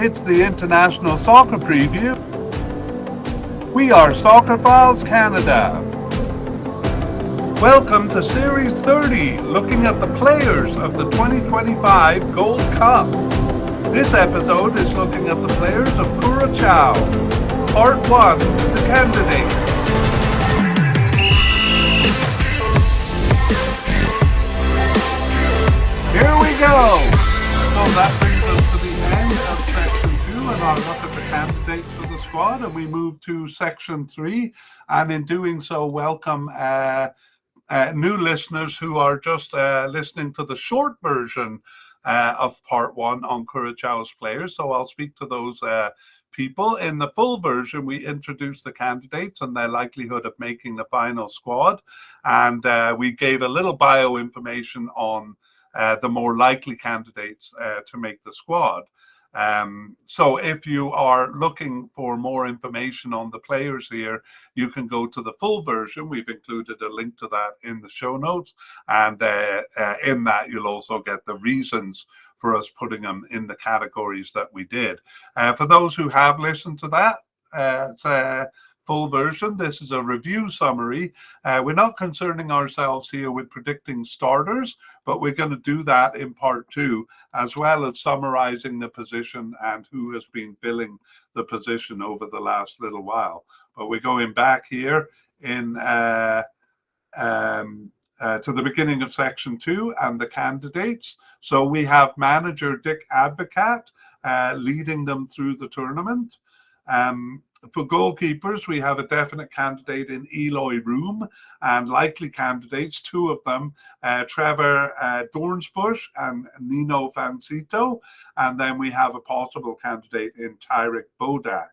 It's the International Soccer Preview. We are Soccerphiles Canada. Welcome to Series 30, looking at the players of the 2025 Gold Cup. This episode is looking at the players of Curacao. Part 1, the candidates. Here we go! So that brings us to the end of Section 2, and I'll look at the candidates for the squad, and we move to Section 3, and in doing so, welcome new listeners who are just listening to the short version of Part 1 on Curacao's players. So I'll speak to those people. In the full version, we introduce the candidates and their likelihood of making the final squad, and we gave a little bio information on the more likely candidates to make the squad. So if you are looking for more information on the players here, you can go to the full version. We've included a link to that in the show notes, and in that you'll also get the reasons for us putting them in the categories that we did. For those who have listened to that, it's a full version. This is a review summary. We're not concerning ourselves here with predicting starters, but we're going to do that in Part 2, as well as summarizing the position and who has been filling the position over the last little while. But we're going back here in to the beginning of Section 2 and the candidates. So we have manager Dick Advocat leading them through the tournament. For goalkeepers, we have a definite candidate in Eloy Room, and likely candidates, two of them, Trevor Dornsbush and Nino Fancito, and then we have a possible candidate in Tyrick Bodak.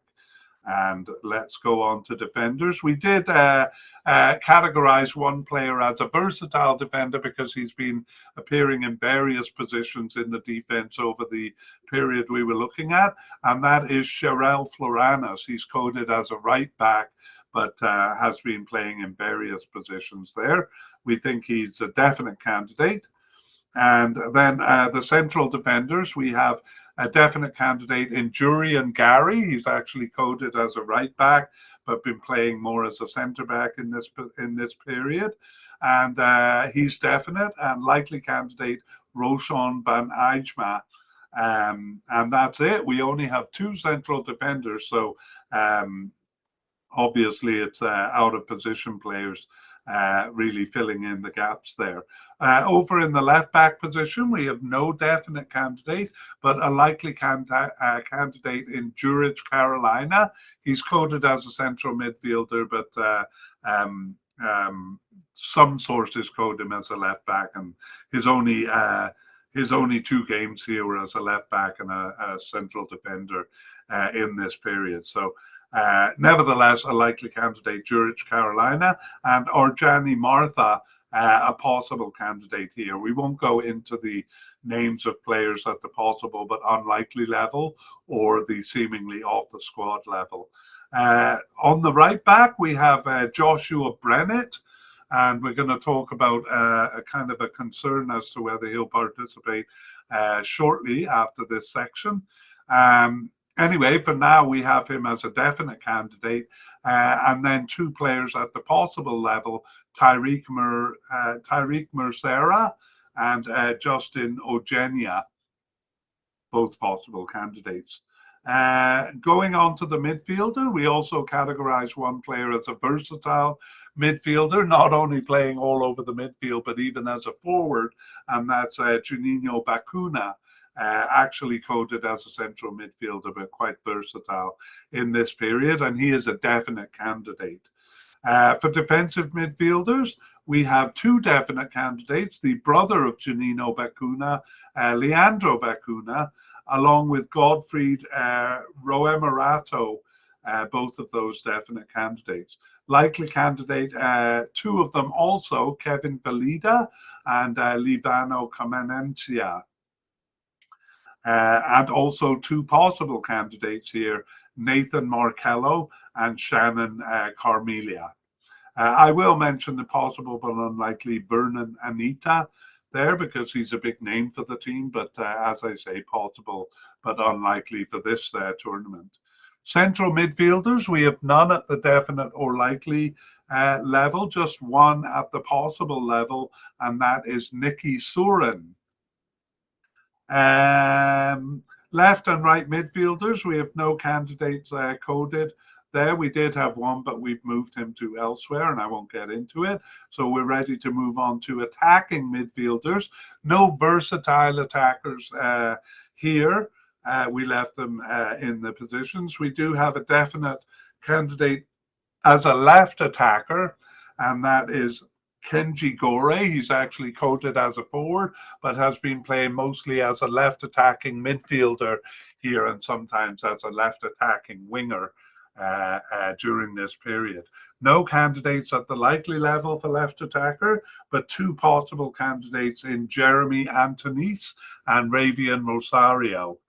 And let's go on to defenders. We did categorize one player as a versatile defender because he's been appearing in various positions in the defense over the period we were looking at, and that is Sherrell Floranis. He's coded as a right back, but has been playing in various positions there. We think he's a definite candidate. And then the central defenders, we have a definite candidate in Jurian Gary. He's actually coded as a right back, but been playing more as a centre back in this period. And he's definite, and likely candidate Roshan Van Eijma. And that's it. We only have two central defenders, so obviously it's out of position players really filling in the gaps there. Over in the left back position, we have no definite candidate, but a likely candidate in Jurij Carolina. He's coded as a central midfielder, but some sources code him as a left back, and his only two games here were as a left back and a central defender in this period. So nevertheless, a likely candidate, Jurij Carolina, and Orjani Martha, a possible candidate here. We won't go into the names of players at the possible but unlikely level or the seemingly off the squad level. On the right back, we have Joshua Brennett, and we're going to talk about a kind of a concern as to whether he'll participate shortly after this section. Anyway, for now, we have him as a definite candidate, and then two players at the possible level, Tyrick Mercera and Justin Ojenia, both possible candidates. Going on to the midfielder, we also categorize one player as a versatile midfielder, not only playing all over the midfield, but even as a forward, and that's Juninho Bacuna. Actually coded as a central midfielder, but quite versatile in this period, and he is a definite candidate. For defensive midfielders, we have two definite candidates, the brother of Juninho Bacuna, Leandro Bacuna, along with Godfried Roemerato, both of those definite candidates. Likely candidate, two of them also, Kevin Valida and Livano Kamenencia. And also two possible candidates here, Nathan Markello and Shannon Carmelia. I will mention the possible but unlikely Vernon Anita, there because he's a big name for the team. But as I say, possible but unlikely for this tournament. Central midfielders, we have none at the definite or likely level, just one at the possible level, and that is Nicky Surin. Left and right midfielders, we have no candidates coded there. We did have one, but we've moved him to elsewhere, and I won't get into it. So we're ready to move on to attacking midfielders. No versatile attackers here. We left them in the positions. We do have a definite candidate as a left attacker, and that is Kenji Gore. He's actually coded as a forward, but has been playing mostly as a left attacking midfielder here and sometimes as a left attacking winger during this period. No candidates at the likely level for left attacker, but two possible candidates in Jeremy Antonis and Ravian Rosario.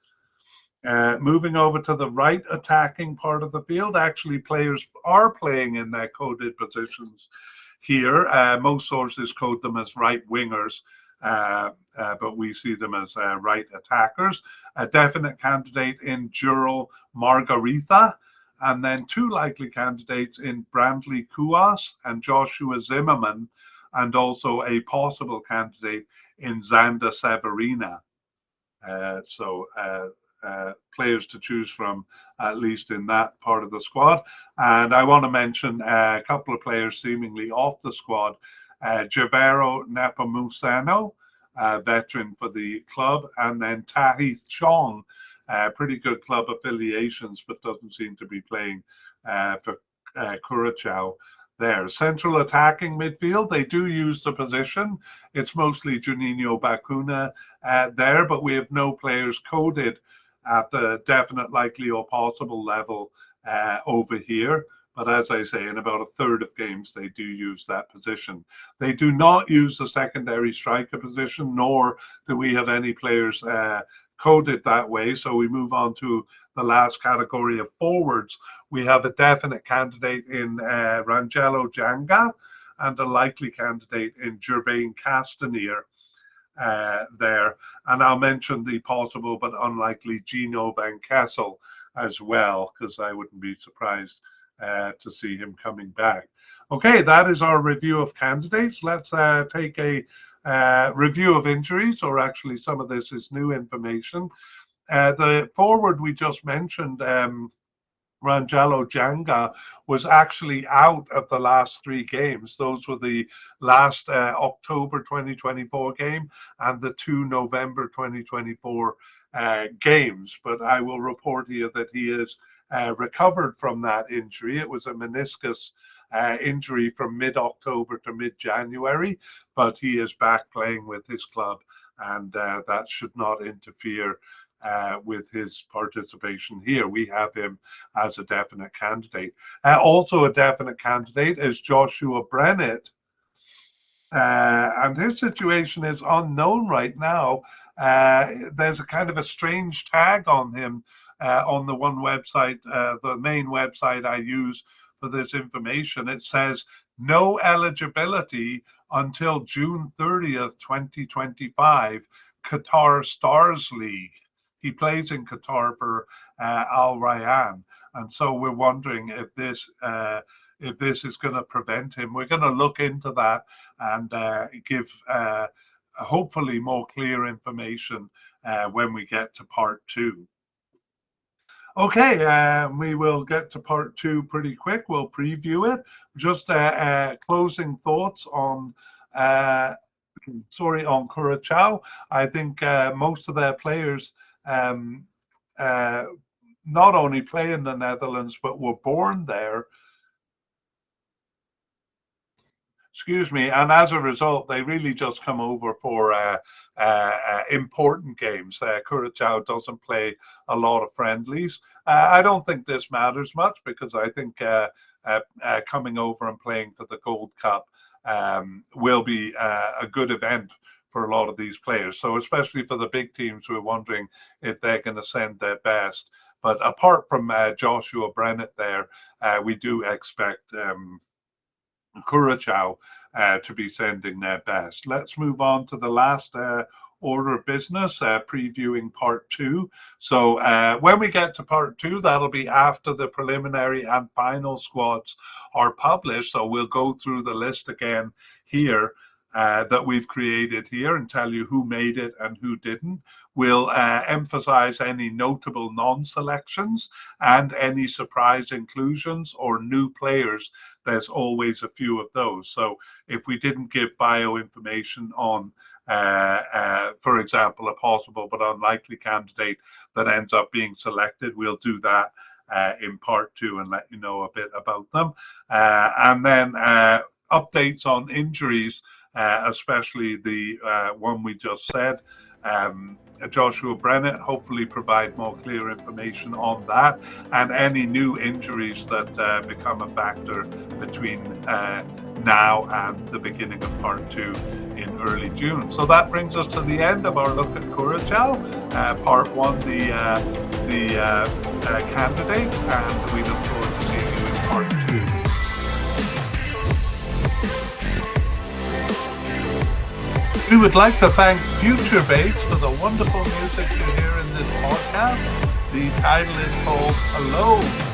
Moving over to the right attacking part of the field, actually players are playing in their coded positions here. Most sources code them as right wingers, but we see them as right attackers. A definite candidate in Jural Margaritha, and then two likely candidates in Brandley Kuas and Joshua Zimmerman, and also a possible candidate in Xander Severina. Players to choose from, at least in that part of the squad. And I want to mention a couple of players seemingly off the squad. Javero Nepomuceno, veteran for the club, and then Tahith Chong, pretty good club affiliations, but doesn't seem to be playing for Curacao. There. Central attacking midfield, they do use the position. It's mostly Juninho Bacuna there, but we have no players coded at the definite, likely, or possible level over here. But as I say, in about a third of games, they do use that position. They do not use the secondary striker position, nor do we have any players coded that way. So we move on to the last category of forwards. We have a definite candidate in Rangelo Janga and a likely candidate in Gervain Castanier there. And I'll mention the possible but unlikely Gino Van Kessel as well, because I wouldn't be surprised to see him coming back. Okay, that is our review of candidates. Let's take a review of injuries, or actually some of this is new information. The forward we just mentioned, Rangelo Janga, was actually out of the last three games. Those were the last October 2024 game and the 2 November 2024 games. But I will report here that he is recovered from that injury. It was a meniscus injury from mid-October to mid-January, but he is back playing with his club, and that should not interfere with his participation here. We have him as a definite candidate. Also a definite candidate is Joshua Brennett, and his situation is unknown right now. There's a kind of a strange tag on him on the one website, the main website I use for this information. It says no eligibility until June 30th, 2025, Qatar Stars League. He plays in Qatar for Al Rayyan, and so we're wondering if this is going to prevent him. We're going to look into that and give hopefully more clear information when we get to part 2. Okay, we will get to part 2 pretty quick. We'll preview it. Just closing thoughts on on Curacao. I think most of their players not only play in the Netherlands, but were born there. Excuse me, and as a result, they really just come over for important games. Curacao doesn't play a lot of friendlies. I don't think this matters much, because I think coming over and playing for the Gold Cup will be a good event for a lot of these players. So especially for the big teams, we're wondering if they're going to send their best. But apart from Joshua Brennett there, we do expect Curacao to be sending their best. Let's move on to the last order of business, previewing part 2. So when we get to part 2, that'll be after the preliminary and final squads are published. So we'll go through the list again here that we've created here and tell you who made it and who didn't. We'll emphasize any notable non-selections and any surprise inclusions or new players. There's always a few of those. So if we didn't give bio information on, for example, a possible but unlikely candidate that ends up being selected, we'll do that in part 2 and let you know a bit about them. And then updates on injuries, especially the one we just said. Joshua Brennett, hopefully provide more clear information on that, and any new injuries that become a factor between now and the beginning of part 2 in early June. So that brings us to the end of our look at Curacao, part 1, the candidates, and we look forward to seeing you in part 2. We would like to thank Future Bass for the wonderful music you hear in this podcast. The title is called Alone.